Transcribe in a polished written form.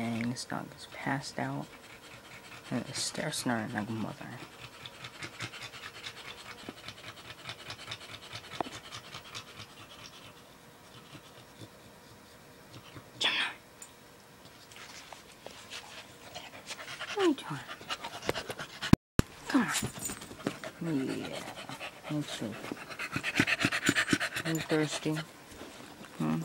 Dang, this dog is passed out. And it's still snoring like a mother. Gemini. What are you doing? Come on. Yeah. You thirsty? Hmm?